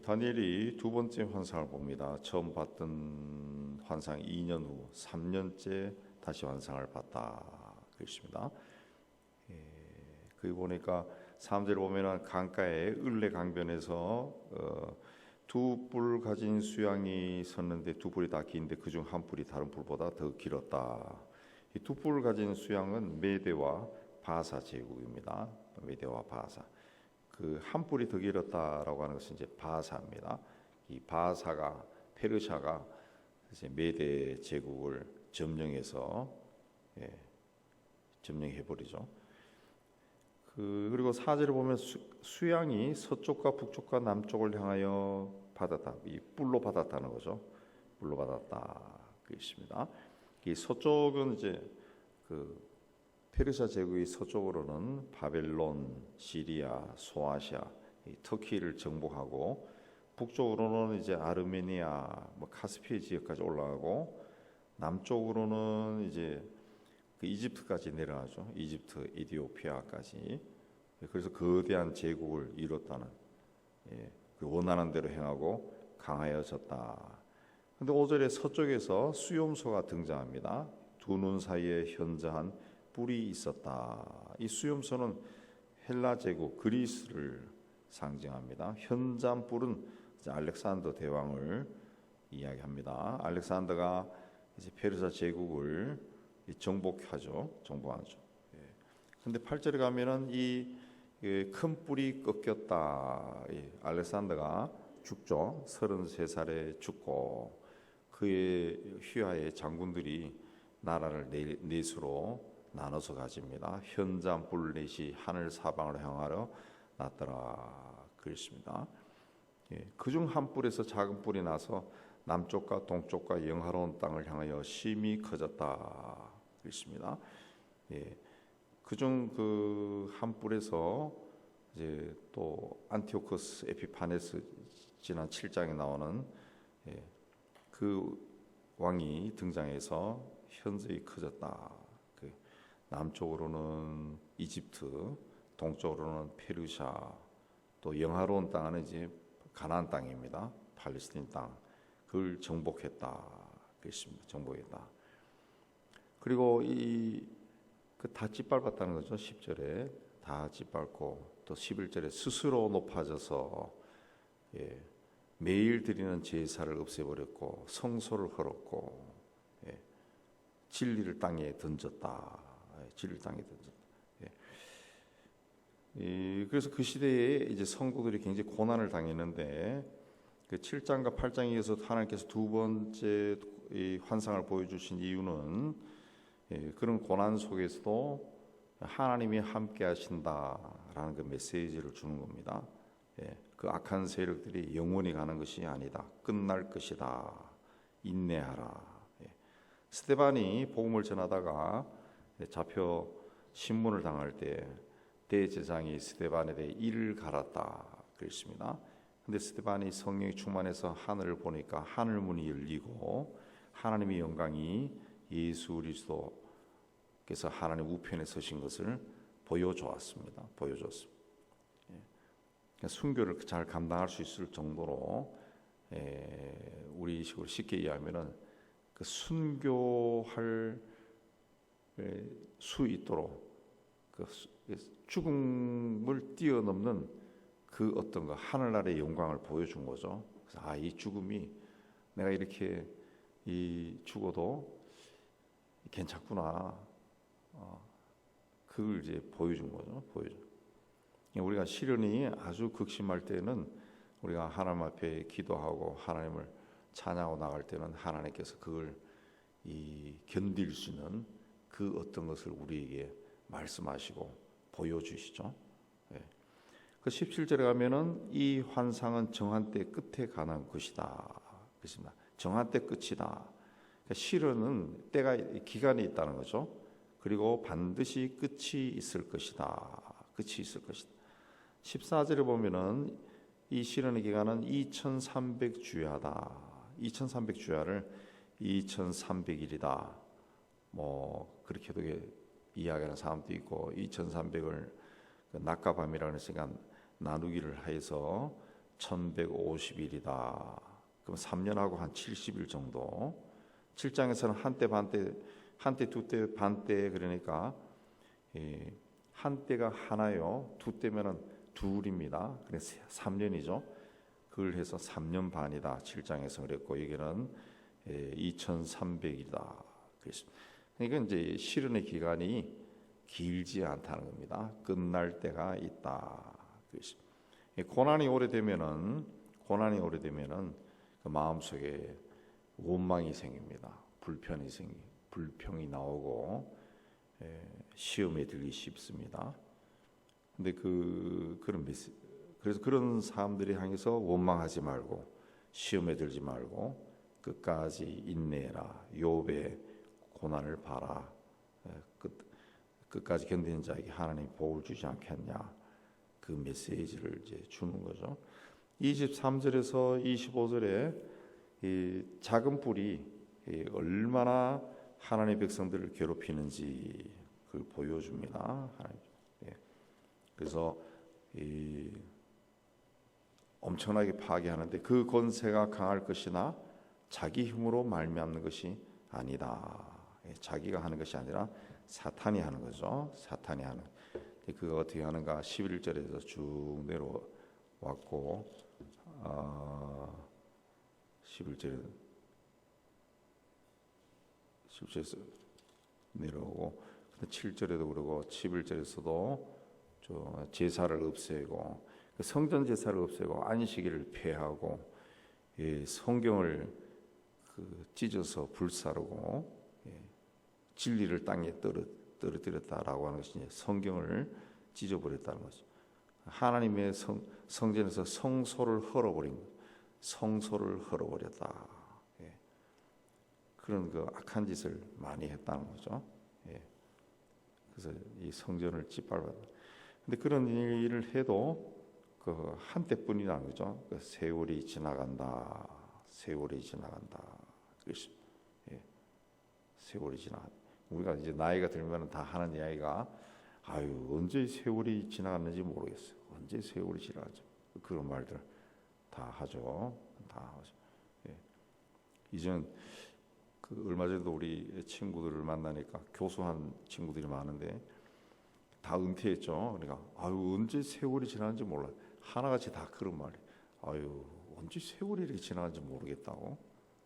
다니엘이 두 번째 환상을 봅니다. 처음 봤던 환상 2년 후 3년째 다시 환상을 봤다 그랬습니다. 거기 보니까 사람들을 보면은 강가에 을레 강변에서 두 뿔 가진 수양이 섰는데 두 뿔이 다 긴데 그중 한 뿔이 다른 뿔보다 더 길었다. 이 두 뿔 가진 수양은 메대와 바사 제국입니다. 메대와 바사. 그 한 뿔이 더 길었다라고 하는 것은 이제 바사입니다. 이 바사가 페르시아가 이제 메대 제국을 점령해서 점령해 버리죠. 그리고 사제를 보면 수양이 서쪽과 북쪽과 남쪽을 향하여 받았다. 이 뿔로 받았다는 거죠. 뿔로 받았다. 그 있습니다. 이 서쪽은 이제 그 페르시아 제국의 서쪽으로는 바벨론, 시리아, 소아시아, 터키를 정복하고 북쪽으로는 이제 아르메니아, 카스피해 지역까지 올라가고 남쪽으로는 이제 그 이집트까지 내려가죠. 이집트, 에티오피아까지. 그래서 거대한 제국을 이뤘다는 그 원하는 대로 행하고 강하여졌다. 근데 5절에 서쪽에서 수용소가 등장합니다. 두 눈 사이에 현저한 뿔이 있었다. 이 수용소는 헬라 제국 그리스를 상징합니다. 현저한 뿔은 알렉산더 대왕을 이야기합니다. 알렉산더가 이제 페르시아 제국을 정복하죠. 근데 8절에 가면은 이 큰 뿔이 꺾였다. 알렉산더가 죽죠. 33살에 죽고 그의 휘하의 장군들이 나라를 넷으로 나눠서 가집니다. 현장 뿔넷이 하늘 사방으로 향하여 났더라 그랬습니다. 그중 한 뿔에서 작은 뿔이 나서 남쪽과 동쪽과 영화로운 땅을 향하여 심히 커졌다 그랬습니다. 그중 그 한 뿔에서 이제 또 안티오코스 에피파네스 지난 7장에 나오는 그 왕이 등장해서 현저히 커졌다. 남쪽으로는 이집트, 동쪽으로는 페르시아, 또 영화로운 땅은 이제 가나안 땅입니다. 팔레스틴 땅. 그걸 정복했다. 그랬습니다. 정복했다. 그리고 다 짓밟았다는 거죠. 10절에 다 짓밟고 또 11절에 스스로 높아져서 매일 드리는 제사를 없애버렸고 성소를 헐었고 진리를 땅에 던졌다. 진리를 땅에 던졌다. 그래서 그 시대에 이제 성도들이 굉장히 고난을 당했는데 그 7장과 8장에 이어서 하나님께서 두 번째 이 환상을 보여주신 이유는 그런 고난 속에서도 하나님이 함께 하신다라는 그 메시지를 주는 겁니다. 그 악한 세력들이 영원히 가는 것이 아니다. 끝날 것이다. 인내하라. 스데반이 복음을 전하다가 잡혀 신문을 당할 때 대제사장이 스데반에 대해 이를 갈았다 그랬습니다. 근데 스데반이 성령이 충만해서 하늘을 보니까 하늘 문이 열리고 하나님의 영광이 예수 그리스도께서 하나님 우편에 서신 것을 보여주었습니다. 순교를 잘 감당할 수 있을 정도로 우리식으로 쉽게 이해하면은 그 순교할 수 있도록 그 죽음을 뛰어넘는 그 어떤 거 하늘나라의 영광을 보여준 거죠. 그래서 이 죽음이 내가 이렇게 죽어도 괜찮구나. 그걸 이제 보여준 거죠. 우리가 시련이 아주 극심할 때는 우리가 하나님 앞에 기도하고 하나님을 찬양하고 나갈 때는 하나님께서 그걸 견딜 수 있는 그 어떤 것을 우리에게 말씀하시고 보여주시죠. 그 17절에 가면은 이 환상은 정한 때 끝에 관한 것이다. 그렇습니다. 정한 때 끝이다. 그러니까 시련은 때가 기간이 있다는 거죠. 그리고 반드시 끝이 있을 것이다. 14절에 보면은 이 시련의 기간은 2300주야다. 2300주야를 2300일이다. 그렇게도 이야기하는 사람도 있고 2300을 낮과 밤이라는 시간 나누기를 해서 1150일이다. 그럼 3년하고 한 70일 정도. 7장에서는 한때 두 때 반때 그러니까 한때가 하나요. 두 때면은 둘입니다. 그래서 3년이죠. 그걸 해서 3년 반이다. 7장에서 그랬고 여기는 2300일이다. 그러니까 이제 실현의 기간이 길지 않다는 겁니다. 끝날 때가 있다. 고난이 오래되면은 그 마음속에 원망이 생깁니다. 불평이 나오고 시험에 들기 쉽습니다. 근데 그래서 그런 사람들이 향해서 원망하지 말고 시험에 들지 말고 끝까지 인내해라. 욥의 고난을 봐라. 끝까지 견디는 자에게 하나님이 복을 주지 않겠냐. 그 메시지를 이제 주는 거죠. 23절에서 25절에 이 작은 뿔이 얼마나 하나님의 백성들을 괴롭히는지 그걸 보여줍니다. 그래서 엄청나게 파괴하는데 그 권세가 강할 것이나 자기 힘으로 말미암는 것이 아니다. 자기가 하는 것이 아니라 사탄이 하는 거죠. 사탄이 하는. 그가 어떻게 하는가? 11절에서 쭉 내려왔고 11절에서 내려오고 7절에도 그러고 11절에서도 제사를 없애고 성전 제사를 없애고 안식일을 폐하고 성경을 찢어서 불사르고 진리를 땅에 떨어뜨렸다라고 하는 것이 성경을 찢어버렸다는 거죠. 하나님의 성전에서 성소를 헐어버렸다. 그런 그 악한 짓을 많이 했다는 거죠. 그래서 이 성전을 짓밟았다. 근데 그런 일을 해도 그 한때뿐이라는 거죠. 그 세월이 지나간다. 세월이 지나간다. 우리가 이제 나이가 들면 다 하는 이야기가 언제 세월이 지나갔는지 모르겠어요. 언제 세월이 지나갔죠. 그런 말들 다 하죠. 이제는 얼마 전에도 우리 친구들을 만나니까 교수한 친구들이 많은데 다 은퇴했죠. 그러니까 언제 세월이 지나는지 몰라. 하나같이 다 그런 말이. 언제 세월이 이렇게 지나는지 모르겠다고.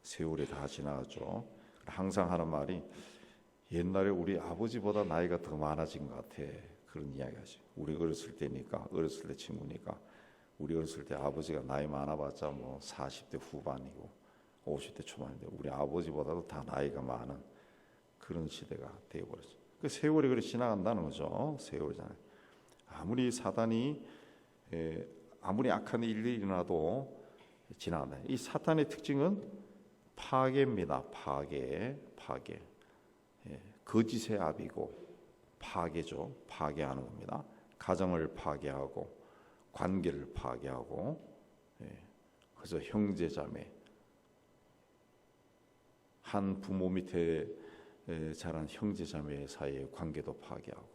세월이 다 지나갔죠. 항상 하는 말이 옛날에 우리 아버지보다 나이가 더 많아진 것 같아. 그런 이야기하죠. 우리 어렸을 때 친구니까 우리 어렸을 때 아버지가 나이 많아봤자 뭐 40대 후반이고 50대 초반인데 우리 아버지보다도 다 나이가 많은 그런 시대가 되어버렸죠. 그 세월이 그렇게 지나간다는 거죠. 세월이잖아요. 아무리 사단이 아무리 악한 일이 일어나도 지나간다. 이 사탄의 특징은 파괴입니다. 파괴. 거짓의 압이고 파괴죠. 파괴하는 겁니다. 가정을 파괴하고 관계를 파괴하고 그래서 형제자매 한 부모 밑에 자란 형제자매 사이의 관계도 파괴하고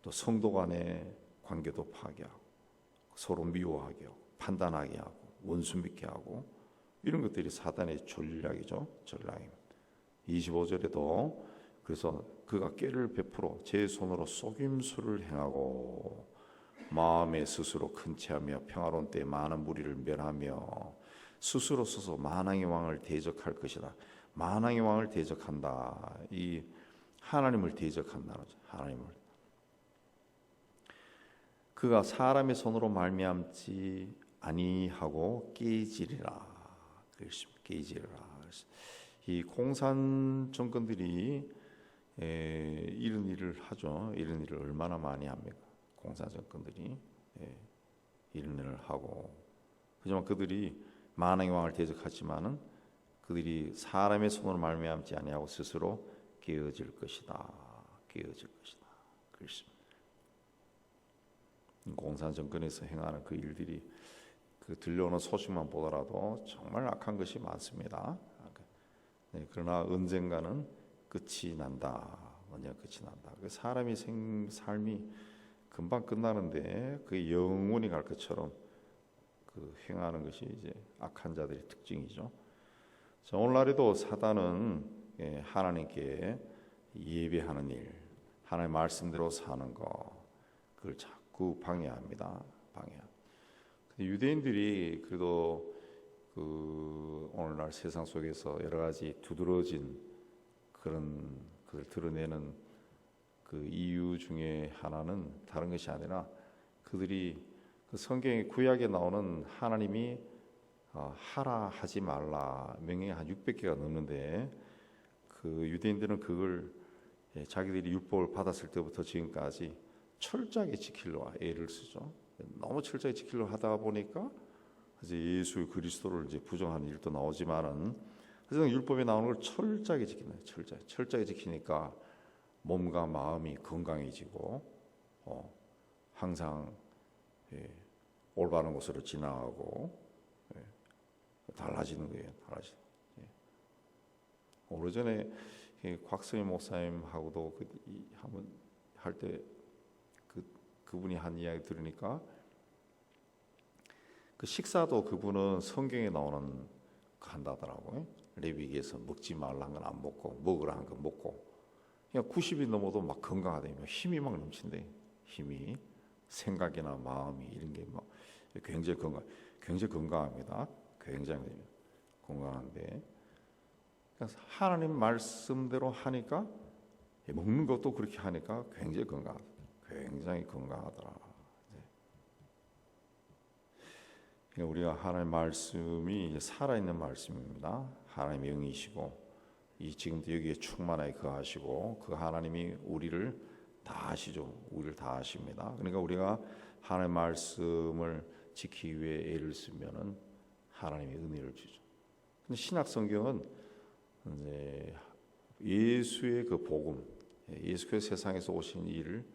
또 성도 간의 관계도 파괴하고 서로 미워하게 하고 판단하게 하고 원수 믿게 하고 이런 것들이 사단의 전략이죠. 전략입니다. 25절에도 그래서 그가 꾀를 베풀어 제 손으로 속임수를 행하고 마음에 스스로 큰 체하며 평화로운 때에 많은 무리를 멸하며 스스로 서서 만왕의 왕을 대적할 것이다. 만왕의 왕을 대적한다. 이 하나님을 대적한다는 거죠. 하나님을. 그가 사람의 손으로 말미암지 아니하고 깨지리라. 깨지리라. 이 공산 정권들이 이런 일을 하죠. 이런 일을 얼마나 많이 합니까? 공산 정권들이 이런 일을 하고 하지만 그들이 만왕의 왕을 대적하지만은 그들이 사람의 손으로 말미암지 아니하고 스스로 깨어질 것이다. 그렇습니다. 공산 정권에서 행하는 그 일들이 그 들려오는 소식만 보더라도 정말 악한 것이 많습니다. 그러나 언젠가는 끝이 난다. 그 사람이 삶이 금방 끝나는데 그 영원히 갈 것처럼 그 행하는 것이 이제 악한 자들의 특징이죠. 자, 오늘날에도 사단은 하나님께 예배하는 일, 하나님의 말씀대로 사는 거, 그걸 자꾸 방해합니다. 근데 유대인들이 그래도 그 오늘날 세상 속에서 여러 가지 두드러진 그런 그걸 드러내는 그 이유 중에 하나는 다른 것이 아니라 그들이 그 성경의 구약에 나오는 하나님이 하라 하지 말라 명령이 한 600개가 넘는데 그 유대인들은 그걸 자기들이 율법을 받았을 때부터 지금까지 철저하게 지키려 애를 쓰죠. 너무 철저하게 지키려 하다 보니까 이제 예수 그리스도를 이제 부정하는 일도 나오지만은 그래서 율법에 나오는 걸 철저하게 지키는 철저하게 지키니까 몸과 마음이 건강해지고 항상 올바른 곳으로 지나가고 달라지는 거예요. 오래전에 곽성희 목사님하고도 한번 할 때 그분이 한 이야기 들으니까 그 식사도 그분은 성경에 나오는 거 한다더라고요. 레위기에서 먹지 말라는 건 안 먹고 먹으라 한 건 먹고 그냥 90이 넘어도 막 건강하다니 힘이 막 넘친대. 힘이 생각이나 마음이 이런 게 막 굉장히 건강합니다. 굉장히 건강한데 그래서 하나님 말씀대로 하니까 먹는 것도 그렇게 하니까 굉장히 건강하더라. 우리가 하나님의 말씀이 살아있는 말씀입니다. 하나님의 영이시고 지금도 여기에 충만하게 거하시고 그 하나님이 우리를 다 아시죠. 우리를 다 아십니다. 그러니까 우리가 하나님의 말씀을 지키기 위해 애를 쓰면은 하나님의 은혜를 주죠. 근데 신약 성경은 이제 예수의 그 복음, 예수께서 세상에서 오신 일을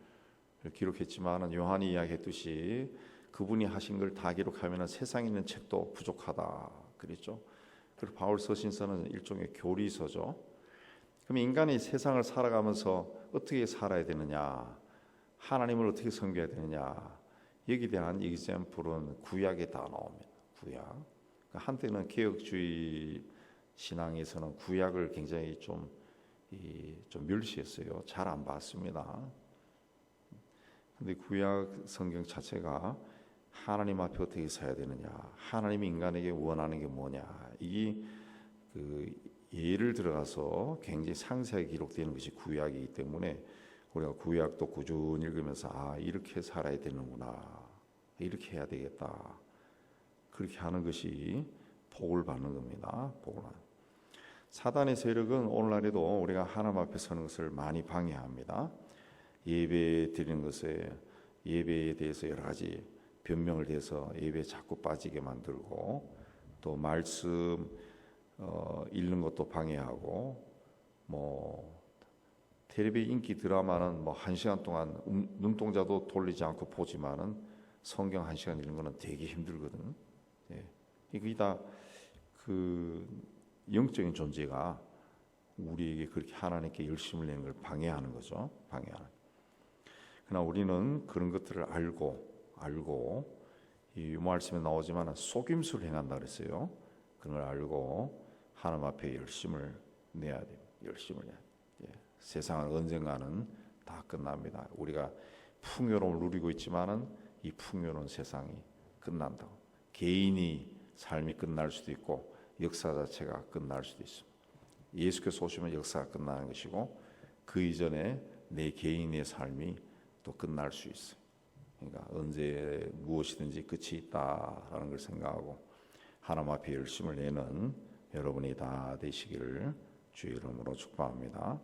기록했지만은 요한이 이야기했듯이 그분이 하신 걸 다 기록하면 세상에 있는 책도 부족하다 그랬죠. 그리고 바울 서신서는 일종의 교리서죠. 그럼 인간이 세상을 살아가면서 어떻게 살아야 되느냐, 하나님을 어떻게 섬겨야 되느냐, 여기에 대한 이그샘플은 구약에 다 나옵니다. 구약. 한때는 개혁주의 신앙에서는 구약을 굉장히 좀 멸시했어요. 잘 안 봤습니다. 근데 구약 성경 자체가 하나님 앞에 어떻게 서야 되느냐, 하나님이 인간에게 원하는 게 뭐냐, 이게 그 예를 들어가서 굉장히 상세하게 기록되는 것이 구약이기 때문에 우리가 구약도 꾸준히 읽으면서 이렇게 살아야 되는구나, 이렇게 해야 되겠다, 그렇게 하는 것이 복을 받는 겁니다. 복을 받는. 사단의 세력은 오늘날에도 우리가 하나님 앞에 서는 것을 많이 방해합니다. 예배 드리는 것에 예배에 대해서 여러 가지 변명을 대서 예배에 자꾸 빠지게 만들고 또 말씀 읽는 것도 방해하고 텔레비 인기 드라마는 1시간 동안 눈동자도 돌리지 않고 보지만은 성경 1시간 읽는 거는 되게 힘들거든. 이게 다 그 영적인 존재가 우리에게 그렇게 하나님께 열심을 내는 걸 방해하는 거죠. 방해하는. 그러나 우리는 그런 것들을 알고 이 말씀에 나오지만 속임수를 행한다 그랬어요. 그런 걸 알고 하나님 앞에 열심을 내야 돼요. 열심을 내야 돼요. 세상은 언젠가는 다 끝납니다. 우리가 풍요로움을 누리고 있지만은 이 풍요로운 세상이 끝난다고. 개인이 삶이 끝날 수도 있고 역사 자체가 끝날 수도 있습니다. 예수께서 오시면 역사가 끝나는 것이고 그 이전에 내 개인의 삶이 또 끝날 수 있어요. 그러니까 언제 무엇이든지 끝이 있다라는 걸 생각하고 하나님 앞에 열심을 내는 여러분이 다 되시기를 주의 이름으로 축복합니다.